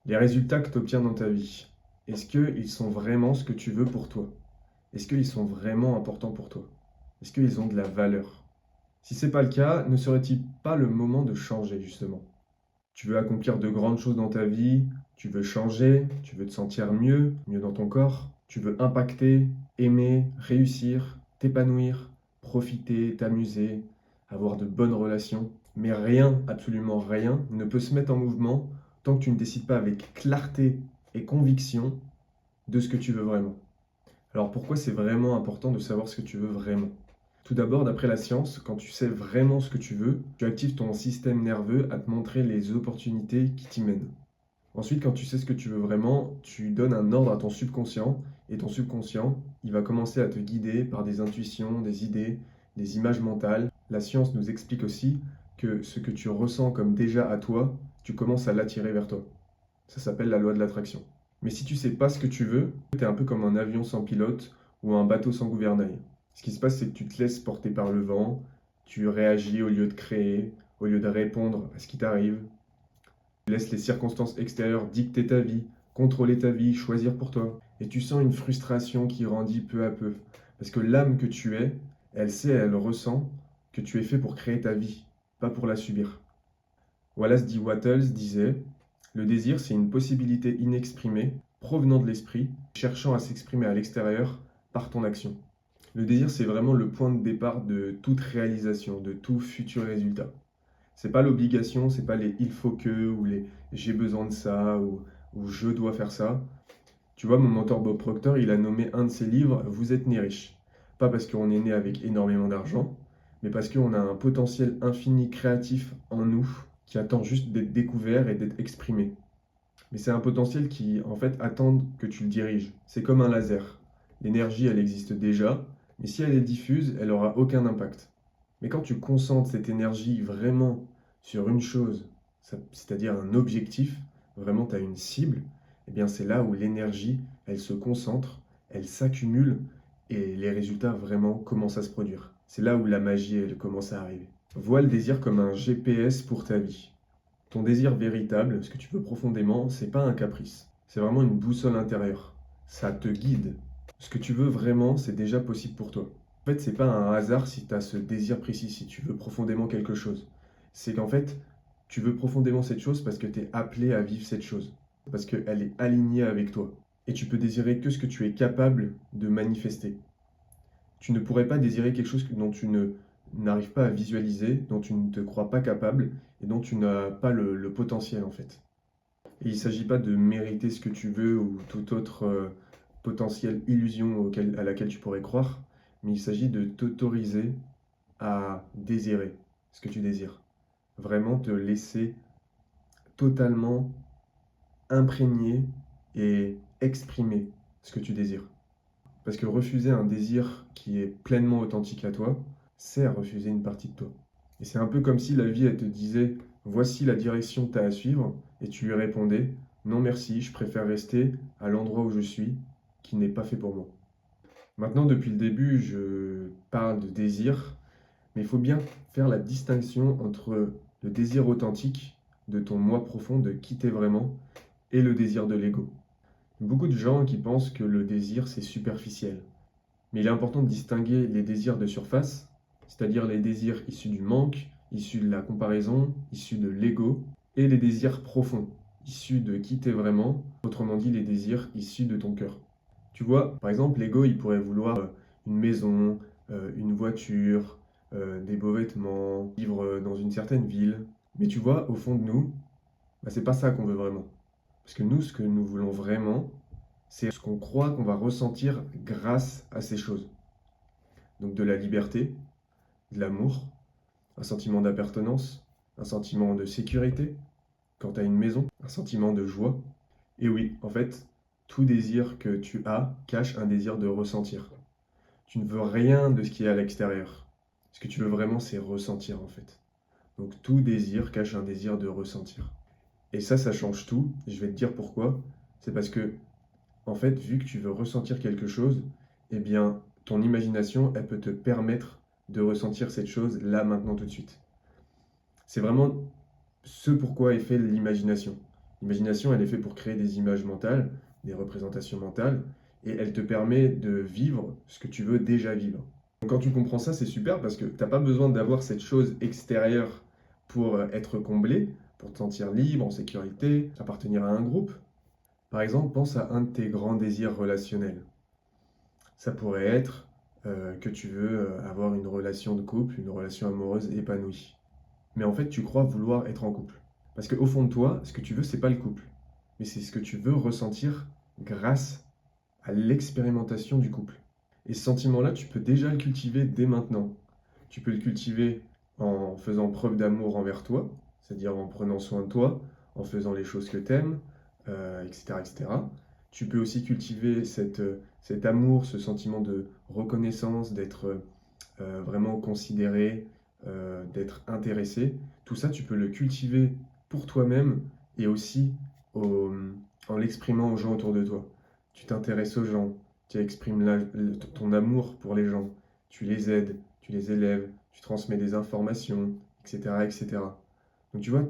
Les résultats que tu obtiens dans ta vie, est-ce qu'ils sont vraiment ce que tu veux pour toi? Est-ce qu'ils sont vraiment importants pour toi? Est-ce qu'ils ont de la valeur? Si c'est pas le cas, ne serait-il pas le moment de changer justement? Tu veux accomplir de grandes choses dans ta vie, tu veux changer, tu veux te sentir mieux, mieux dans ton corps, tu veux impacter, aimer, réussir, t'épanouir, profiter, t'amuser, avoir de bonnes relations. Mais rien, absolument rien, ne peut se mettre en mouvement tant que tu ne décides pas avec clarté et conviction de ce que tu veux vraiment. Alors pourquoi c'est vraiment important de savoir ce que tu veux vraiment? Tout d'abord, d'après la science, quand tu sais vraiment ce que tu veux, tu actives ton système nerveux à te montrer les opportunités qui t'y mènent. Ensuite, quand tu sais ce que tu veux vraiment, tu donnes un ordre à ton subconscient, et ton subconscient, il va commencer à te guider par des intuitions, des idées, des images mentales. La science nous explique aussi que ce que tu ressens comme déjà à toi, tu commences à l'attirer vers toi. Ça s'appelle la loi de l'attraction. Mais si tu sais pas ce que tu veux, tu es un peu comme un avion sans pilote ou un bateau sans gouvernail. Ce qui se passe, c'est que tu te laisses porter par le vent, tu réagis au lieu de créer, au lieu de répondre à ce qui t'arrive. Tu laisses les circonstances extérieures dicter ta vie, contrôler ta vie, choisir pour toi. Et tu sens une frustration qui grandit peu à peu. Parce que l'âme que tu es, elle sait, elle ressent que tu es fait pour créer ta vie, pas pour la subir. Wallace D. Wattles disait: le désir, c'est une possibilité inexprimée, provenant de l'esprit, cherchant à s'exprimer à l'extérieur par ton action. Le désir, c'est vraiment le point de départ de toute réalisation, de tout futur résultat. C'est pas l'obligation, c'est pas les il faut que ou les j'ai besoin de ça ou je dois faire ça. Tu vois, mon mentor Bob Proctor, il a nommé un de ses livres Vous êtes né riche. Pas parce qu'on est né avec énormément d'argent, mais parce qu'on a un potentiel infini créatif en nous qui attend juste d'être découvert et d'être exprimé. Mais c'est un potentiel qui, en fait, attend que tu le diriges. C'est comme un laser. L'énergie, elle existe déjà, mais si elle est diffuse, elle n'aura aucun impact. Mais quand tu concentres cette énergie vraiment sur une chose, c'est-à-dire un objectif, vraiment tu as une cible, eh bien c'est là où l'énergie, elle se concentre, elle s'accumule et les résultats vraiment commencent à se produire. C'est là où la magie, elle commence à arriver. Vois le désir comme un GPS pour ta vie. Ton désir véritable, ce que tu veux profondément, c'est pas un caprice. C'est vraiment une boussole intérieure. Ça te guide. Ce que tu veux vraiment, c'est déjà possible pour toi. En fait, c'est pas un hasard si tu as ce désir précis, si tu veux profondément quelque chose. C'est qu'en fait, tu veux profondément cette chose parce que tu es appelé à vivre cette chose. Parce qu'elle est alignée avec toi. Et tu peux désirer que ce que tu es capable de manifester. Tu ne pourrais pas désirer quelque chose dont tu n'arrives pas à visualiser, dont tu ne te crois pas capable et dont tu n'as pas le potentiel en fait. Et il ne s'agit pas de mériter ce que tu veux ou toute autre potentielle illusion à laquelle tu pourrais croire, mais il s'agit de t'autoriser à désirer ce que tu désires. Vraiment te laisser totalement imprégner et exprimer ce que tu désires. Parce que refuser un désir qui est pleinement authentique à toi, c'est refuser une partie de toi. Et c'est un peu comme si la vie, elle te disait, voici la direction que tu as à suivre, et tu lui répondais, non merci, je préfère rester à l'endroit où je suis, qui n'est pas fait pour moi. Maintenant, depuis le début, je parle de désir, mais il faut bien faire la distinction entre le désir authentique de ton moi profond, de qui t'es vraiment, et le désir de l'ego. Beaucoup de gens qui pensent que le désir, c'est superficiel. Mais il est important de distinguer les désirs de surface, c'est-à-dire les désirs issus du manque, issus de la comparaison, issus de l'ego, et les désirs profonds, issus de qui t'es vraiment, autrement dit les désirs issus de ton cœur. Tu vois, par exemple, l'ego, il pourrait vouloir une maison, une voiture, des beaux vêtements, vivre dans une certaine ville. Mais tu vois, au fond de nous, bah, c'est pas ça qu'on veut vraiment. Parce que nous, ce que nous voulons vraiment, c'est ce qu'on croit qu'on va ressentir grâce à ces choses. Donc de la liberté, de l'amour, un sentiment d'appartenance, un sentiment de sécurité quand tu as une maison, un sentiment de joie. Et oui, en fait, tout désir que tu as cache un désir de ressentir. Tu ne veux rien de ce qui est à l'extérieur. Ce que tu veux vraiment, c'est ressentir en fait. Donc tout désir cache un désir de ressentir. Et ça change tout. Je vais te dire pourquoi. C'est parce que, en fait, vu que tu veux ressentir quelque chose, eh bien, ton imagination, elle peut te permettre de ressentir cette chose là, maintenant, tout de suite. C'est vraiment ce pourquoi est fait l'imagination. L'imagination, elle est faite pour créer des images mentales, des représentations mentales, et elle te permet de vivre ce que tu veux déjà vivre. Donc quand tu comprends ça, c'est super parce que tu n'as pas besoin d'avoir cette chose extérieure pour être comblé, pour te sentir libre, en sécurité, appartenir à un groupe. Par exemple, pense à un de tes grands désirs relationnels. Ça pourrait être que tu veux avoir une relation de couple, une relation amoureuse épanouie. Mais en fait, tu crois vouloir être en couple. Parce qu'au fond de toi, ce que tu veux, c'est pas le couple. Mais c'est ce que tu veux ressentir grâce à l'expérimentation du couple. Et ce sentiment-là, tu peux déjà le cultiver dès maintenant. Tu peux le cultiver en faisant preuve d'amour envers toi, c'est-à-dire en prenant soin de toi, en faisant les choses que tu aimes, etc., etc. Tu peux aussi cultiver cet amour, ce sentiment de reconnaissance, d'être vraiment considéré, d'être intéressé. Tout ça, tu peux le cultiver pour toi-même et aussi au- en l'exprimant aux gens autour de toi. Tu t'intéresses aux gens, tu exprimes ton amour pour les gens, tu les aides, tu les élèves, tu transmets des informations, etc., etc. Donc tu vois,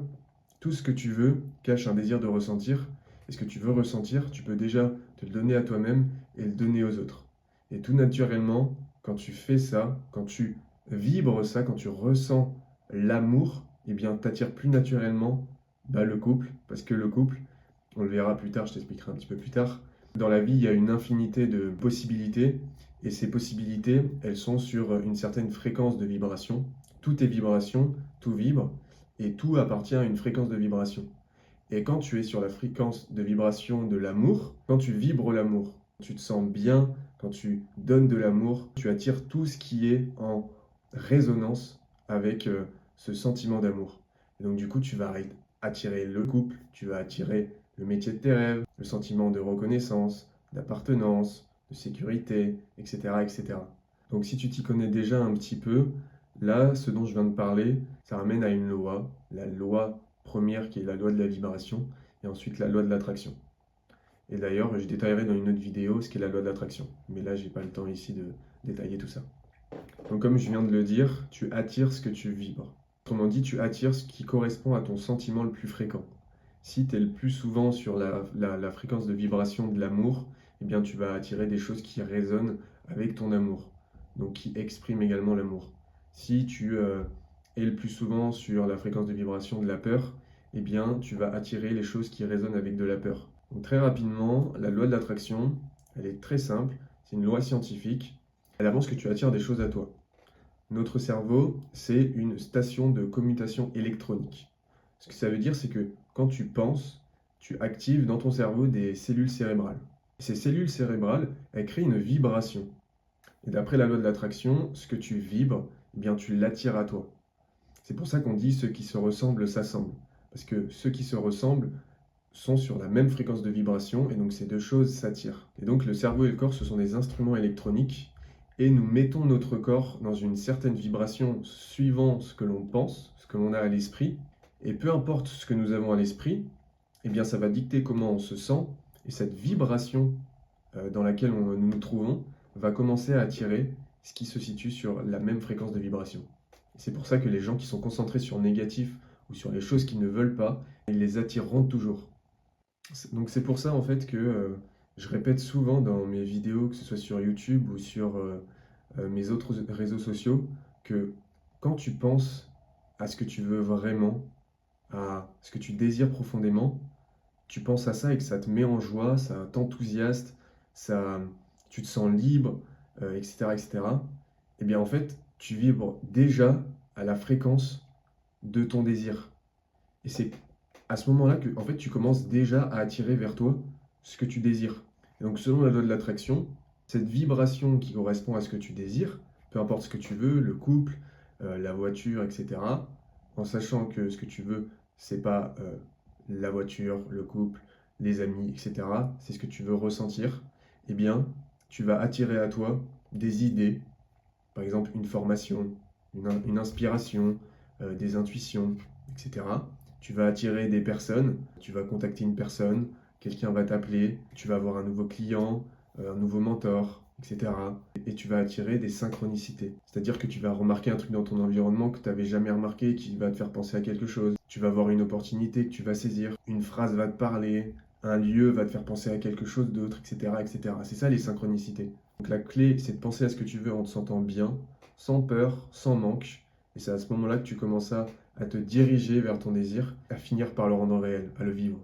tout ce que tu veux cache un désir de ressentir, et ce que tu veux ressentir, tu peux déjà te le donner à toi-même et le donner aux autres. Et tout naturellement, quand tu fais ça, quand tu vibres ça, quand tu ressens l'amour, eh bien, t'attires plus naturellement le couple, parce que le couple, on le verra plus tard, je t'expliquerai un petit peu plus tard, dans la vie, il y a une infinité de possibilités, et ces possibilités, elles sont sur une certaine fréquence de vibration. Tout est vibration, tout vibre, et tout appartient à une fréquence de vibration. Et quand tu es sur la fréquence de vibration de l'amour, quand tu vibres l'amour, tu te sens bien, quand tu donnes de l'amour, tu attires tout ce qui est en résonance avec ce sentiment d'amour. Et donc du coup, tu vas attirer le couple, tu vas attirer le métier de tes rêves, le sentiment de reconnaissance, d'appartenance, de sécurité, etc., etc. Donc si tu t'y connais déjà un petit peu, là, ce dont je viens de parler, ça ramène à une loi, la loi première qui est la loi de la vibration, et ensuite la loi de l'attraction. Et d'ailleurs, je détaillerai dans une autre vidéo ce qu'est la loi de l'attraction. Mais là, j'ai pas le temps ici de détailler tout ça. Donc comme je viens de le dire, tu attires ce que tu vibres. Autrement dit, tu attires ce qui correspond à ton sentiment le plus fréquent. Si tu es le plus souvent sur la fréquence de vibration de l'amour, eh bien tu vas attirer des choses qui résonnent avec ton amour, donc qui expriment également l'amour. Si tu es le plus souvent sur la fréquence de vibration de la peur, eh bien tu vas attirer les choses qui résonnent avec de la peur. Donc très rapidement, la loi de l'attraction, elle est très simple, c'est une loi scientifique, elle avance que tu attires des choses à toi. Notre cerveau, c'est une station de commutation électronique. Ce que ça veut dire, c'est que quand tu penses, tu actives dans ton cerveau des cellules cérébrales. Ces cellules cérébrales, elles créent une vibration. Et d'après la loi de l'attraction, ce que tu vibres, eh bien tu l'attires à toi. C'est pour ça qu'on dit ceux qui se ressemblent s'assemblent. Parce que ceux qui se ressemblent sont sur la même fréquence de vibration et donc ces deux choses s'attirent. Et donc le cerveau et le corps, ce sont des instruments électroniques et nous mettons notre corps dans une certaine vibration suivant ce que l'on pense, ce que l'on a à l'esprit. Et peu importe ce que nous avons à l'esprit, eh bien ça va dicter comment on se sent et cette vibration dans laquelle nous nous trouvons va commencer à attirer ce qui se situe sur la même fréquence de vibration. C'est pour ça que les gens qui sont concentrés sur le négatif ou sur les choses qu'ils ne veulent pas, ils les attireront toujours. Donc c'est pour ça en fait que je répète souvent dans mes vidéos, que ce soit sur YouTube ou sur mes autres réseaux sociaux, que quand tu penses à ce que tu veux vraiment, à ce que tu désires profondément, tu penses à ça et que ça te met en joie, ça t'enthousiaste, ça, tu te sens libre, etc., etc. Et bien en fait, tu vibres déjà à la fréquence de ton désir. Et c'est à ce moment-là que en fait, tu commences déjà à attirer vers toi ce que tu désires. Et donc, selon la loi de l'attraction, cette vibration qui correspond à ce que tu désires, peu importe ce que tu veux, le couple, la voiture, etc., en sachant que ce que tu veux, c'est pas la voiture, le couple, les amis, etc., c'est ce que tu veux ressentir, eh bien, tu vas attirer à toi des idées, par exemple une formation, une inspiration, des intuitions, etc. Tu vas attirer des personnes, tu vas contacter une personne, quelqu'un va t'appeler, tu vas avoir un nouveau client, un nouveau mentor, etc. Et tu vas attirer des synchronicités. C'est-à-dire que tu vas remarquer un truc dans ton environnement que tu n'avais jamais remarqué, qui va te faire penser à quelque chose. Tu vas voir une opportunité que tu vas saisir. Une phrase va te parler. Un lieu va te faire penser à quelque chose d'autre, etc., etc. C'est ça les synchronicités. Donc la clé, c'est de penser à ce que tu veux en te sentant bien, sans peur, sans manque. Et c'est à ce moment-là que tu commences à te diriger vers ton désir, à finir par le rendre réel, à le vivre.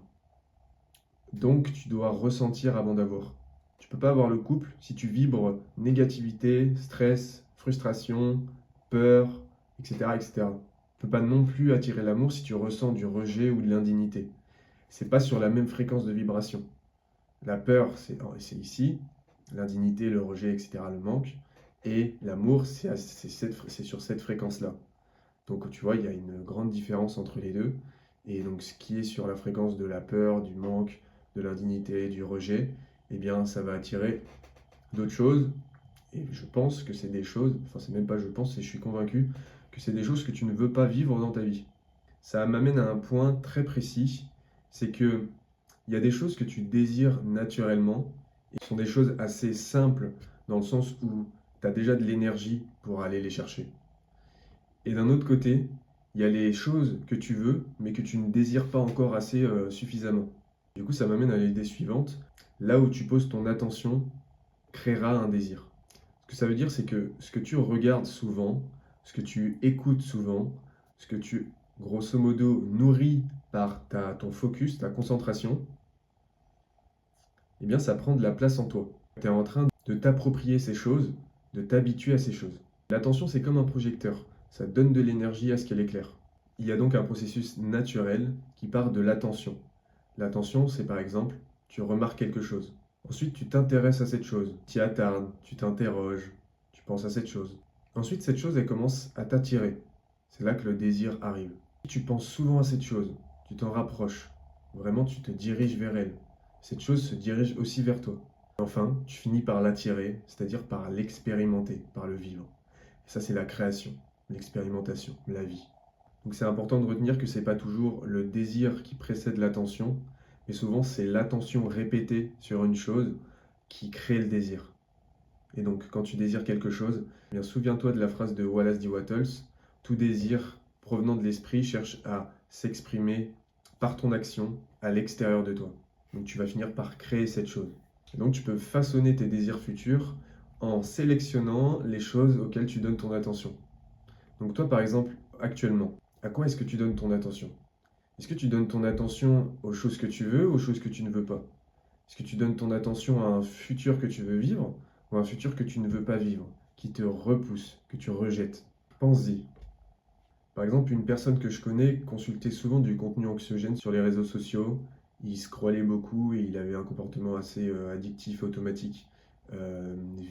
Donc tu dois ressentir avant d'avoir. Tu peux pas avoir le couple si tu vibres négativité, stress, frustration, peur, etc., etc. Tu peux pas non plus attirer l'amour si tu ressens du rejet ou de l'indignité. C'est pas sur la même fréquence de vibration. La peur, c'est ici, l'indignité, le rejet, etc., le manque. Et l'amour, c'est sur cette fréquence-là. Donc tu vois, il y a une grande différence entre les deux. Et donc ce qui est sur la fréquence de la peur, du manque, de l'indignité, du rejet, eh bien ça va attirer d'autres choses. Et je pense que c'est des choses, enfin c'est même pas je pense, c'est je suis convaincu que c'est des choses que tu ne veux pas vivre dans ta vie. Ça m'amène à un point très précis, c'est que il y a des choses que tu désires naturellement, et ce sont des choses assez simples dans le sens où tu as déjà de l'énergie pour aller les chercher. Et d'un autre côté, il y a les choses que tu veux, mais que tu ne désires pas encore assez suffisamment. Du coup, ça m'amène à l'idée suivante. Là où tu poses ton attention créera un désir. Ce que ça veut dire, c'est que ce que tu regardes souvent, ce que tu écoutes souvent, ce que tu, grosso modo, nourris par ton focus, ta concentration, eh bien, ça prend de la place en toi. Tu es en train de t'approprier ces choses, de t'habituer à ces choses. L'attention, c'est comme un projecteur. Ça donne de l'énergie à ce qu'elle éclaire. Il y a donc un processus naturel qui part de l'attention. L'attention, c'est par exemple, tu remarques quelque chose. Ensuite, tu t'intéresses à cette chose, tu y attardes, tu t'interroges, tu penses à cette chose. Ensuite, cette chose, elle commence à t'attirer. C'est là que le désir arrive. Tu penses souvent à cette chose, tu t'en rapproches. Vraiment, tu te diriges vers elle. Cette chose se dirige aussi vers toi. Enfin, tu finis par l'attirer, c'est-à-dire par l'expérimenter, par le vivre. Et ça, c'est la création, l'expérimentation, la vie. Donc c'est important de retenir que c'est pas toujours le désir qui précède l'attention, mais souvent c'est l'attention répétée sur une chose qui crée le désir. Et donc quand tu désires quelque chose, eh bien souviens-toi de la phrase de Wallace D. Wattles, tout désir provenant de l'esprit cherche à s'exprimer par ton action à l'extérieur de toi. Donc tu vas finir par créer cette chose. Et donc tu peux façonner tes désirs futurs en sélectionnant les choses auxquelles tu donnes ton attention. Donc toi par exemple, actuellement, à quoi est-ce que tu donnes ton attention? Est-ce que tu donnes ton attention aux choses que tu veux ou aux choses que tu ne veux pas? Est-ce que tu donnes ton attention à un futur que tu veux vivre ou à un futur que tu ne veux pas vivre, qui te repousse, que tu rejettes? Pense-y. Par exemple, une personne que je connais consultait souvent du contenu anxiogène sur les réseaux sociaux. Il scrollait beaucoup et il avait un comportement assez addictif, automatique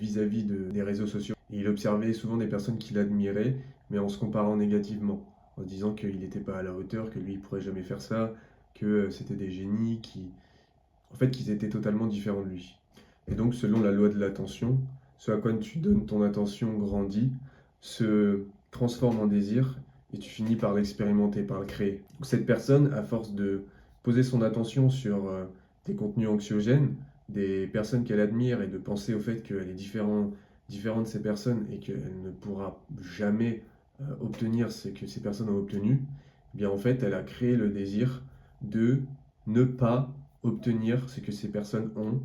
vis-à-vis des réseaux sociaux. Et il observait souvent des personnes qu'il admirait, mais en se comparant négativement, en se disant qu'il n'était pas à la hauteur, que lui il pourrait jamais faire ça, que c'était des génies en fait, qu'ils étaient totalement différents de lui. Et donc, selon la loi de l'attention, ce à quoi tu donnes ton attention grandit, se transforme en désir, et tu finis par l'expérimenter, par le créer. Donc, cette personne, à force de poser son attention sur des contenus anxiogènes, des personnes qu'elle admire, et de penser au fait qu'elle est différente de ces personnes et qu'elle ne pourra jamais obtenir ce que ces personnes ont obtenu, eh bien en fait, elle a créé le désir de ne pas obtenir ce que ces personnes ont.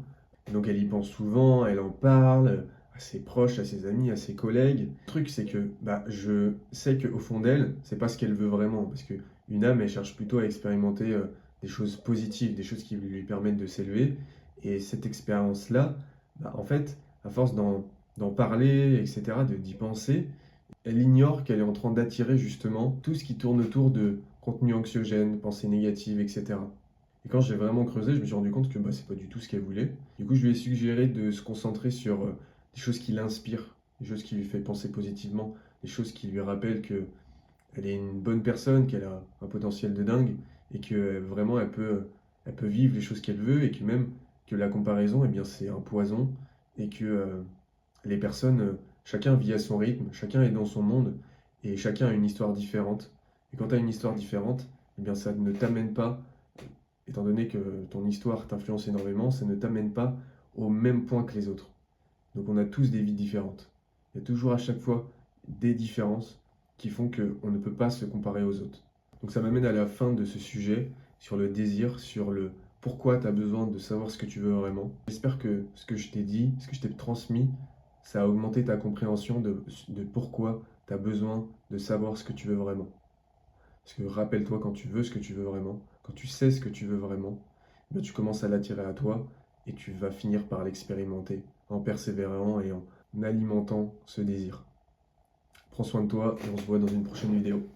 Donc elle y pense souvent, elle en parle à ses proches, à ses amis, à ses collègues. Le truc c'est que je sais qu'au fond d'elle, c'est pas ce qu'elle veut vraiment. Parce que une âme, elle cherche plutôt à expérimenter des choses positives, des choses qui lui permettent de s'élever. Et cette expérience-là, en fait, à force d'en parler, etc., d'y penser, elle ignore qu'elle est en train d'attirer justement tout ce qui tourne autour de contenu anxiogène, pensées négatives, etc. Et quand j'ai vraiment creusé, je me suis rendu compte que c'est pas du tout ce qu'elle voulait. Du coup, je lui ai suggéré de se concentrer sur des choses qui l'inspirent, des choses qui lui font penser positivement, des choses qui lui rappellent que elle est une bonne personne, qu'elle a un potentiel de dingue et que vraiment elle peut vivre les choses qu'elle veut et que même que la comparaison, eh bien, c'est un poison et que les personnes, chacun vit à son rythme, chacun est dans son monde et chacun a une histoire différente. Et quand tu as une histoire différente, eh bien, ça ne t'amène pas, étant donné que ton histoire t'influence énormément, ça ne t'amène pas au même point que les autres. Donc on a tous des vies différentes. Il y a toujours à chaque fois des différences qui font qu'on ne peut pas se comparer aux autres. Donc ça m'amène à la fin de ce sujet sur le désir, sur le pourquoi tu as besoin de savoir ce que tu veux vraiment. J'espère que ce que je t'ai dit, ce que je t'ai transmis, ça a augmenté ta compréhension de pourquoi tu as besoin de savoir ce que tu veux vraiment. Parce que rappelle-toi, quand tu veux ce que tu veux vraiment, quand tu sais ce que tu veux vraiment, eh bien, tu commences à l'attirer à toi et tu vas finir par l'expérimenter en persévérant et en alimentant ce désir. Prends soin de toi et on se voit dans une prochaine vidéo.